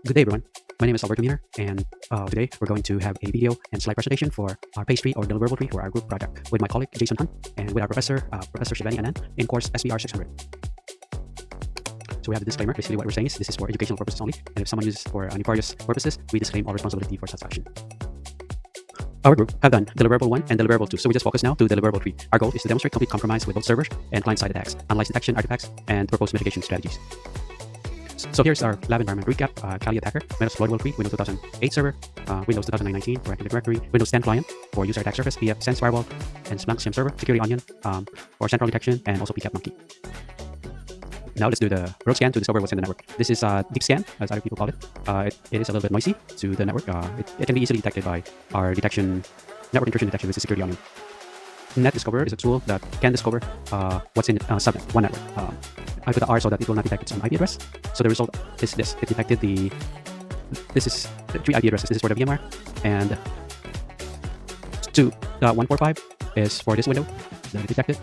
Good day, everyone. My name is Alberto Miner, and today we're going to have a video and slide presentation for our PACE tree or deliverable tree for our group project with my colleague Jason Hunt and with our professor, Professor Shivani Anand in course SBR 600. So we have the disclaimer. Basically, what we're saying is this is for educational purposes only, and if someone uses for nefarious purposes, we disclaim all responsibility for such action. Our group have done deliverable 1 and deliverable 2, so we just focus now to deliverable 3. Our goal is to demonstrate complete compromise with both servers and client-side attacks, analyze detection artifacts, and propose mitigation strategies. So here's our lab environment recap. Kali attacker, Metasploitable 3, Windows 2008 server, Windows 2019 for Active Directory, Windows 10 client for user attack surface, PF Sense Firewall, and Splunk SIM server, Security Onion for central detection, and also PCAP Monkey. Now let's do the road scan to discover what's in the network. This is deep scan, as other people call it. It is a little bit noisy to the network. It can be easily detected by our network intrusion detection, which is Security Onion. Net Discover is a tool that can discover what's in subnet, one network. I put the R so that it will not detect its own IP address. So the result is this. It detected this is the 3 IP addresses. This is for the VMware, and 145 is for this window that it detected.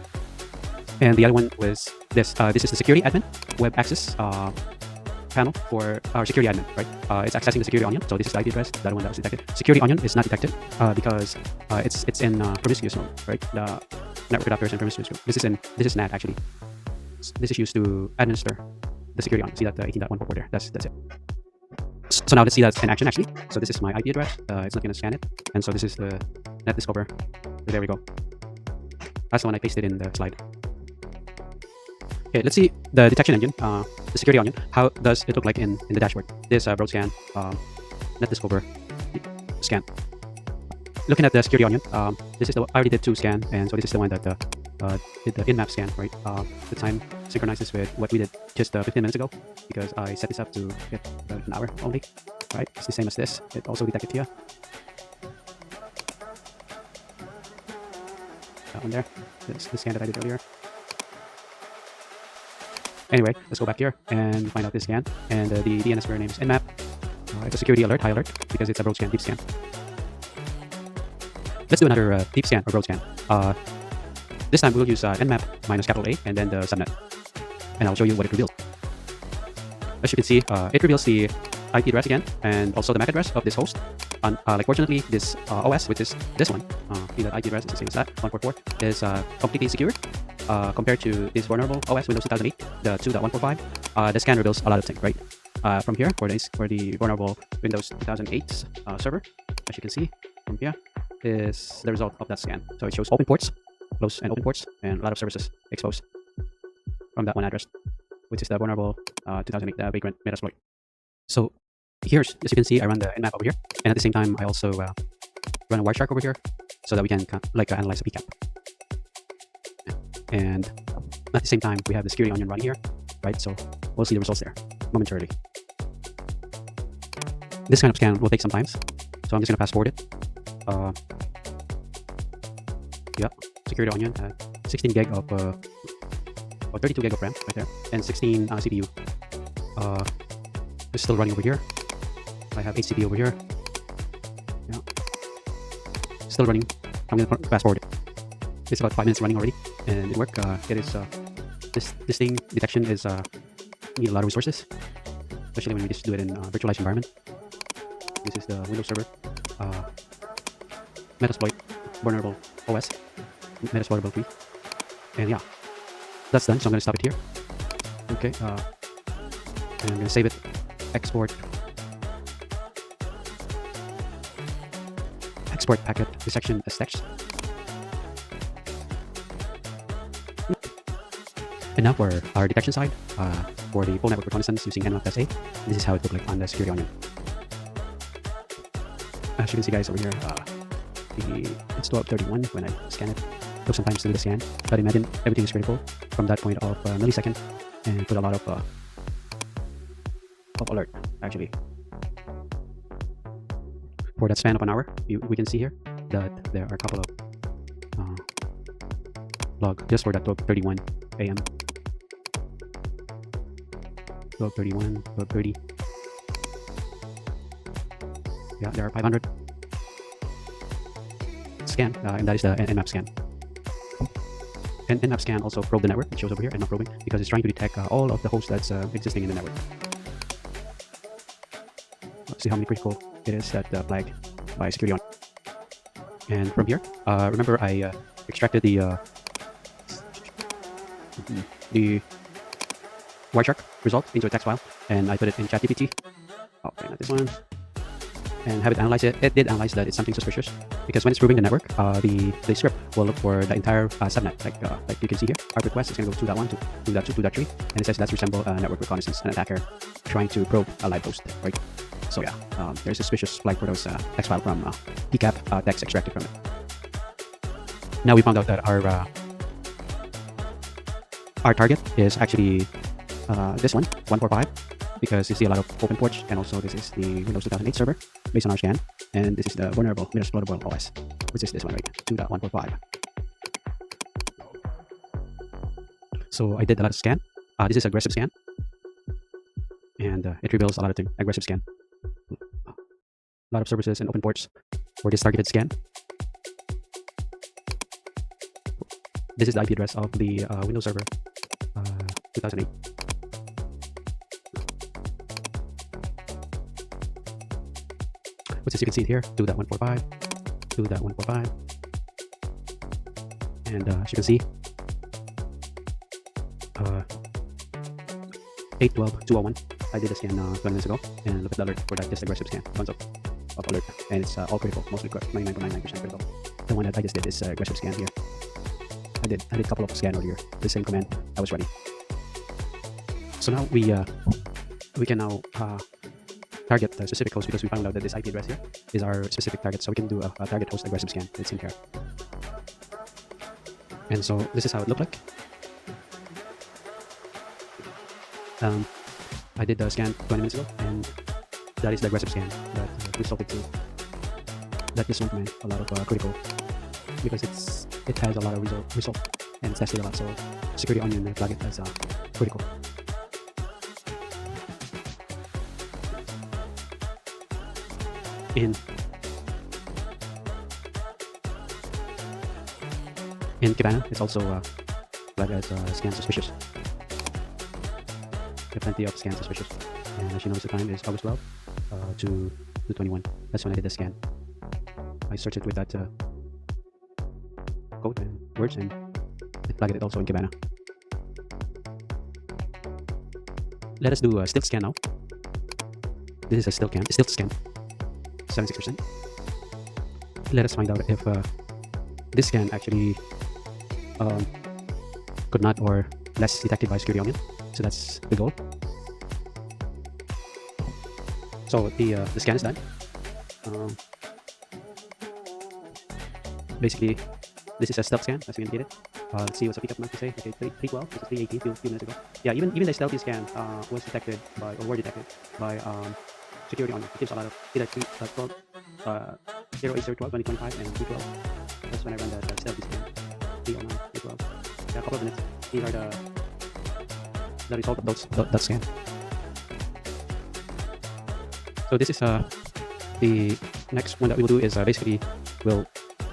And the other one was this. This is the security admin web access panel for our security admin, right? It's accessing the security onion. So this is the IP address, that one that was detected. Security onion is not detected because it's in promiscuous mode, right? The network adapter is in promiscuous mode. This is NAT actually. This is used to administer the security onion. See that 18.144 there? That's it. So now let's see that's in action actually. So this is my IP address. It's not going to scan it, and so this is the Net Discover. There we go. That's the one I pasted in the slide. Okay, let's see the detection engine, the security onion. How does it look like in the dashboard? This broad scan, Net Discover scan. Looking at the security onion, this is I already did 2 scan, and so this is the one that did the in-map scan, right? The time synchronizes with what we did just 15 minutes ago, because I set this up to get an hour only, right? It's the same as this. It also detected here. That one there. This is the scan that I did earlier. Anyway, let's go back here and find out this scan. And the DNS server name is nmap. It's a security alert, high alert, because it's a broad scan, deep scan. Let's do another deep scan or broad scan. This time we'll use nmap minus capital A and then the subnet. And I'll show you what it reveals. As you can see, it reveals the IP address again and also the MAC address of this host. Like fortunately, this OS, which is this one, the IP address is the same as that, 144, is completely secure. Compared to this vulnerable OS, Windows 2008, the 2.145, the scan reveals a lot of things, right? From here, for the vulnerable Windows 2008 server, as you can see from here, is the result of that scan. So it shows open ports, close and open ports, and a lot of services exposed from that one address, which is the vulnerable 2008 vagrant Metasploit. So here's, as you can see, I run the nmap over here, and at the same time, I also run a Wireshark over here, so that we can analyze the PCAP. And at the same time, we have the security onion running here, right? So we'll see the results there momentarily. This kind of scan will take some time, so I'm just going to fast forward it. Yeah, security onion at 16 gig of or 32 gig of RAM right there, and 16 CPU. It's still running over here. I have 8 CPU over here. Yeah, still running. I'm going to fast forward it. It's about 5 minutes running already, and it worked. It is this thing detection is need a lot of resources, especially when we just do it in a virtualized environment. This is the Windows server, Metasploit vulnerable OS, Metasploitable 3, and yeah, that's done. So I'm going to stop it here. Okay, and I'm going to save it, export packet dissection as text. And now for our detection side, for the full network reconnaissance using nmap.sa, this is how it looked like on the security onion. As you can see, guys, over here, it's 12:31 when I scan it. It took some time to do the scan, but imagine everything is critical from that point of millisecond, and put a lot of alert actually. For that span of an hour, we can see here that there are a couple of log just for that 12:31 a.m. 12:31, 12:30. Yeah, there are 500 scan, and that is the nmap scan. And nmap scan also probe the network. It shows over here, nmap probing, because it's trying to detect all of the hosts that's existing in the network. see how many critical it is that flagged by security on. And from here, remember I extracted the Wireshark result into a text file, and I put it in ChatGPT. Okay, not this one. And have it analyze it. It did analyze that it's something suspicious because when it's proving the network, the script will look for the entire subnet. Like you can see here, our request is going to go 2.1 to 2.2, 2.3, and it says that's resemble network reconnaissance, an attacker trying to probe a live host, right? So yeah, there's a suspicious flag for those text file from PCAP text extracted from it. Now we found out that our target is actually this one, 145. Because you see a lot of open ports, and also this is the Windows 2008 server based on our scan, and this is the vulnerable exploitable OS, which is this one, right? 2.145. So I did a lot of scan. This is aggressive scan, and it reveals a lot of things. Aggressive scan, a lot of services and open ports for this targeted scan. This is the IP address of the Windows server 2008. Which as you can see here, 2.145, 2.145, and as you can see, 8.12.201. I did a scan 20 minutes ago, and look at the alert for that. Just aggressive scan, tons of alert, and it's all critical, mostly 99.99% critical. The one that I just did is aggressive scan here. I did a couple of scan earlier, the same command I was running. So now we can now target the specific host, because we found out that this IP address here is our specific target. So we can do a target host aggressive scan. It's in here. And so this is how it looked like. I did the scan 20 minutes ago, and that is the aggressive scan that resulted to that this one meant a lot of critical, because it has a lot of result and it's tested a lot. So security onion flag it as critical. In Kibana, it's also flagged as scan suspicious. There are plenty of scan suspicious, and as you notice, the time is August 12 to 21. That's when I did the scan. I searched it with that code and words, and it flagged it also in Kibana. Let us do a stealth scan now. This is a stealth scan, 76%. Let us find out if this scan actually could not or less detected by security onion. So that's the goal. So the scan is done. Basically, this is a stealth scan, as we indicated. Let's see what's the pickup mark to say. Okay, 312. This is 318 a few minutes ago. Yeah, even the stealthy scan was detected by, or were detected by security onion. It gives a lot of either 12, 08012, 2025, and 312. That's when I run the stealthy scan. 309, 312. Yeah, a couple of minutes. These are the result of that scan. So this is the next one that we will do is basically we'll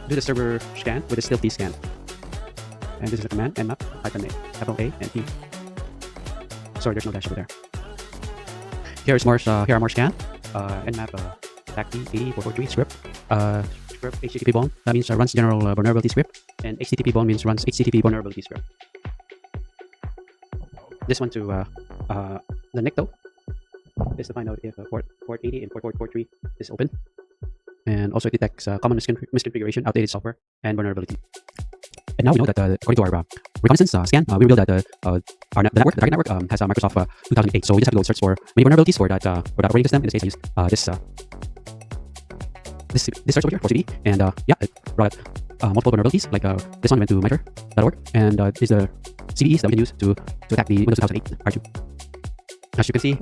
do the server scan with a stealthy scan. And this is the command nmap -a and p. Sorry, there's no dash over there. Here are more scan. Nmap TACP 80443 script. Script HTTP bone, that means runs general vulnerability script, and HTTP bone means runs HTTP vulnerability script. This one to the NIC though is to find out if port 80 and port 43 is open, and also it detects common misconfiguration, outdated software, and vulnerability. And now we know that according to our reconnaissance scan, we revealed that the target network has a Microsoft 2008. So we just have to go search for many vulnerabilities for that operating system. In this case, I used this search over here for CD, and yeah, it brought multiple vulnerabilities. Like this one went to mitre.org, and is the CVEs that we can use to attack the Windows 2008 R2. As you can see,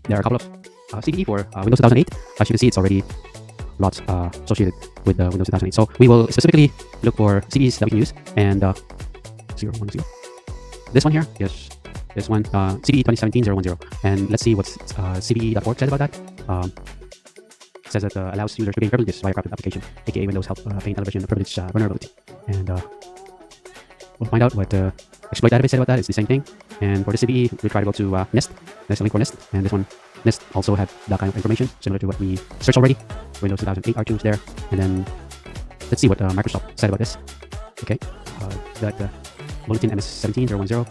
there are a couple of CVE for Windows 2008. As you can see, it's already lots associated with Windows 2008. So we will specifically look for CVEs that we can use, and 010. This one here, yes, this one CVE 2017-010, and let's see what CVE.org says about that. It says that allows users to gain privileges via private application, aka Windows Help Paint Television privilege vulnerability. And we'll find out what exploit database said about that. It's the same thing. And for the CVE, we try to go to NIST. There's a link for NIST, and this one This also had that kind of information similar to what we searched already. Windows 2008 R2 is there, and then let's see what Microsoft said about this. Okay, that bulletin MS17010,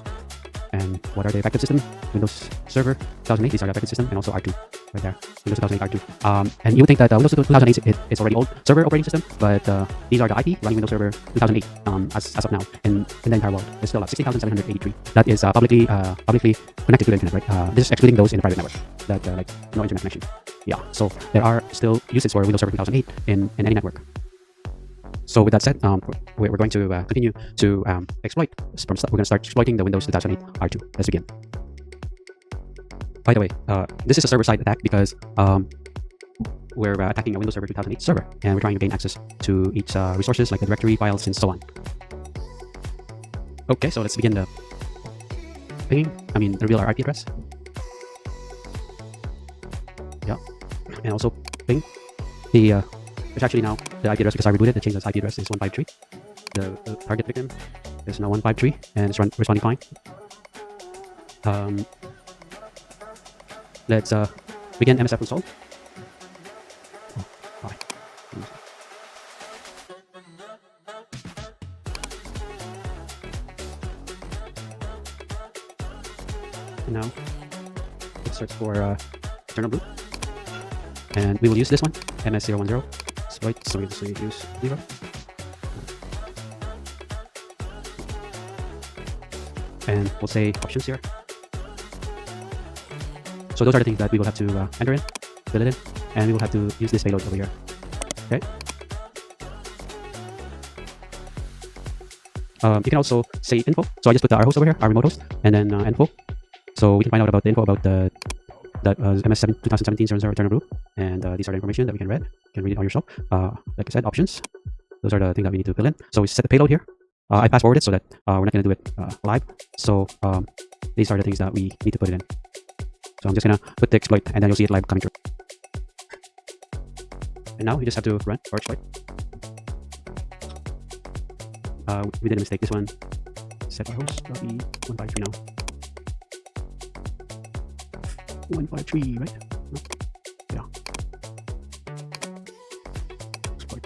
and what are the effective system? Windows Server 2008. These are the effective system, and also R2 right there. Windows 2008 R2. And you would think that Windows 2008 is already old server operating system, but these are the IP running Windows Server 2008 as of now in the entire world. There's still 60,783 that is publicly connected to the internet, right? This is excluding those in the private network that like no internet connection. Yeah, so there are still uses for Windows Server 2008 in any network. So with that said, we're going to continue to exploit. We're going to start exploiting the Windows 2008 R2. Let's begin. By the way, this is a server-side attack because we're attacking a Windows Server 2008 server, and we're trying to gain access to each resources like the directory files and so on. Okay, so let's begin the pinging. Reveal our IP address. Yeah, and also ping the. Which actually now the IP address, because I rebooted, the change IP address is 153. The target victim is now 153 and it's responding fine. Let's begin MSF install. Oh, hi. And now let's search for internal boot, and we will use this one, MS010. Right, so we'll just use 0. And we'll say options here. So those are the things that we will have to enter in, fill it in, and we will have to use this payload over here. Okay. You can also say info. So I just put our host over here, our remote host, and then info. So we can find out about the info about the MS7 2017-00 internal group, and these are the information that we can read. You can read it on yourself. Like I said, options. Those are the things that we need to fill in. So we set the payload here. I fast forwarded so that we're not going to do it live. So these are the things that we need to put it in. So I'm just going to put the exploit, and then you'll see it live coming through. And now we just have to run our exploit. We did a mistake. This one set our host. That'll be 153 now. 153, right? No? Yeah. Exploit.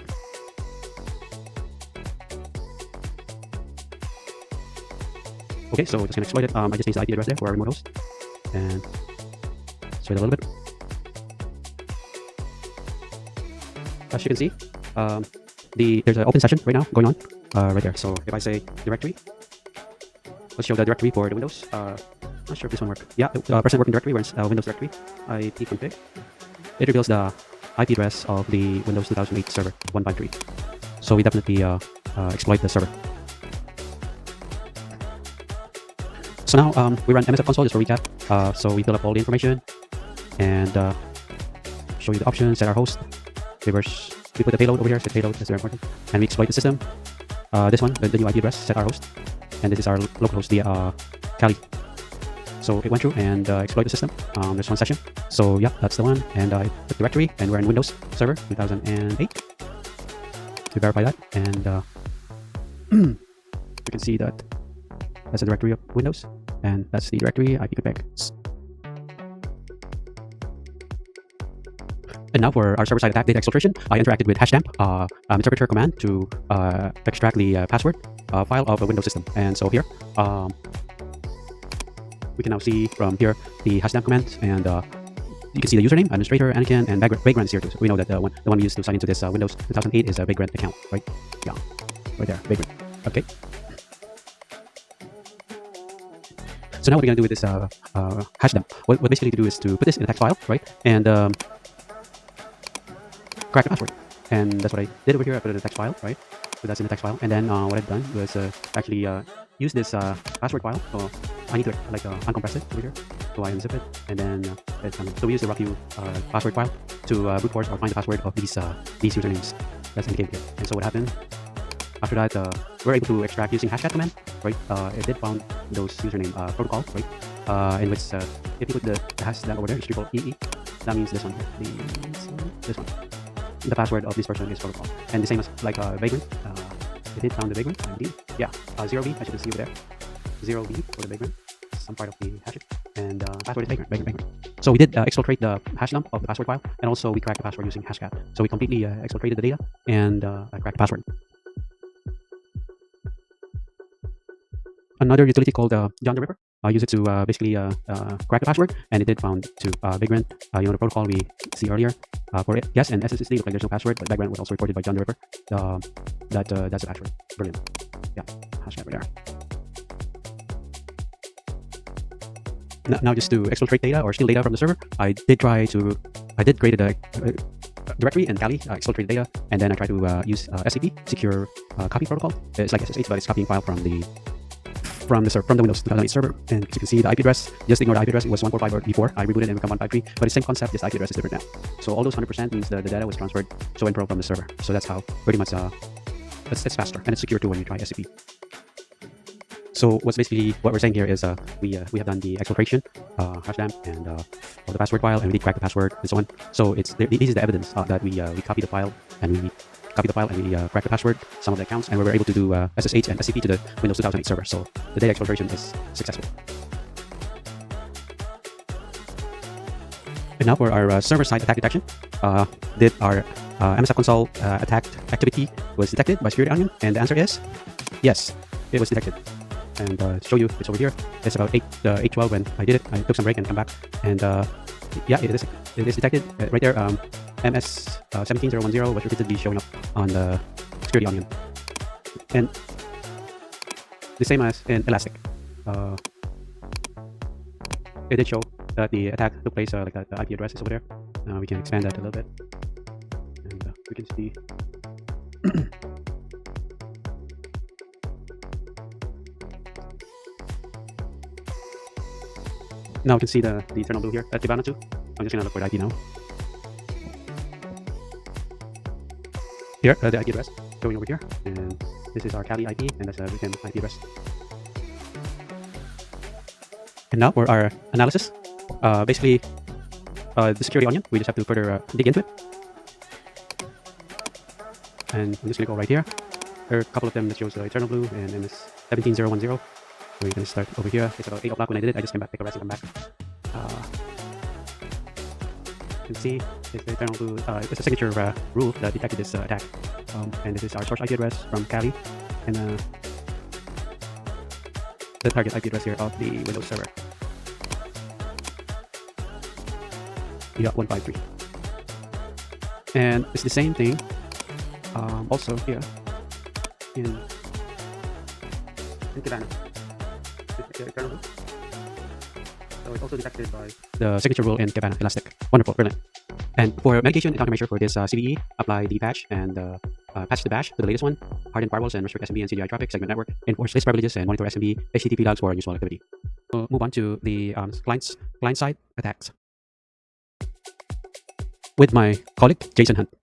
Okay, so we're just gonna exploit it. I just need the IP address there for our remote host, and exploit a little bit. As you can see, there's an open session right now going on, right there. So if I say directory, let's show the directory for the Windows. Not sure if this one works. Yeah, present working directory, we're in Windows directory. IP config. It reveals the IP address of the Windows 2008 server 153. So we definitely exploit the server. So now we run MSF console just for recap. So we fill up all the information and show you the options, set our host, reverse. We put the payload over here. Set payload, that's very important. And we exploit the system. This one, the new IP address, set our host, and this is our local host, the Cali. So it went through and exploit the system. There's one session. So yeah, that's the one. And I put directory, and we're in Windows Server 2008 to verify that. And you can see that that's the directory of Windows, and that's the directory IP config. And now for our server-side attack data exfiltration, I interacted with hashdamp, interpreter command to extract the password file of a Windows system. And so here, we can now see from here the hashdamp command, and you can see the username, administrator, Anakin, and Vagrant is here too. So we know that the one we used to sign into this Windows 2008 is a Vagrant account, right? Yeah, right there, Vagrant. Okay. So now what we're gonna do with this hashdamp? What basically to do is to put this in a text file, right? And crack the password. And that's what I did over here. I put it in a text file, right? So that's in the text file. And then what I've done was actually use this password file. So I need to uncompress it over here. So I unzip it, and then so we use the RockU password file to brute force or find the password of these usernames that's indicated here. And so what happened after that, we're able to extract using hashcat command, right? It did found those username protocol, right? In which if you put the hash that over there, it's triple EE. That means this one here. This one. The password of this person is protocol, and the same as like Vagrant. It did found the Vagrant ID. Yeah, 0B, as you can see over there. 0B for the Vagrant. Some part of the hashtag. and password is vagrant. So we did exfiltrate the hash dump of the password file, and also we cracked the password using hashcat. So we completely exfiltrated the data and cracked the password. Another utility called John the Ripper. I use it to basically crack the password, and it did found to vagrant. The protocol we see earlier for it. Yes, and SSD looked like there's no password, but vagrant was also reported by John the Ripper. That's the password. Brilliant. Yeah, hashcat right there. Now just to exfiltrate data or steal data from the server, I did create a directory in Kali, exfiltrate data, and then I tried to use SCP, secure copy protocol. It's like SSH, but it's copying file from the Windows 2008 server. And as you can see, the IP address, just ignore the IP address. It was 145 before. I rebooted and become 153, but it's the same concept, just the IP address is different now. So all those 100% means the data was transferred to and pro from the server. So that's how pretty much it's faster and it's secure too when you try SCP. So what we're saying here is we have done the exfiltration, hash dump, and of the password file, and we did crack the password and so on. So this is the evidence that we copy the file and we crack the password, some of the accounts, and we were able to do SSH and SCP to the Windows 2008 server. So the data exfiltration is successful. And now for our server-side attack detection, did our MSF console attack activity was detected by Security Onion? And the answer is yes, it was detected. And to show you, it's over here. It's about 8:12 when I did it. I took some break and come back, and yeah, it is detected right there. MS 17010 was repeatedly showing up on the Security Onion, and the same as in Elastic. It did show that the attack took place like that. The IP address is over there. We can expand that a little bit, and we can see. Now we can see the eternal blue here at Kibana too. I'm just gonna look for the IP now. Here, the IP address going over here, and this is our Kali IP, and that's a weekend IP address. And now for our analysis, basically the Security Onion, we just have to further dig into it. And I'm just gonna go right here. There are a couple of them that shows the eternal blue and MS 17010. We're going to start over here. It's about 8 o'clock when I did it. I just came back, take a rest, and come back. You can see it's the eternal blue. It's a signature rule that detected this attack. And this is our source IP address from Kali, and the target IP address here of the Windows server. Yeah, 153. And it's the same thing. Also here in Kibana. So it's also detected by the signature rule in Kibana Elastic. Wonderful, brilliant. And for mitigation and countermeasure for this CVE, apply the patch and patch the bash to the latest one. Harden firewalls and restrict SMB and CDI traffic, segment network, enforce list privileges, and monitor SMB HTTP logs for unusual activity. We'll move on to the client-side attacks with my colleague Jason Hunt.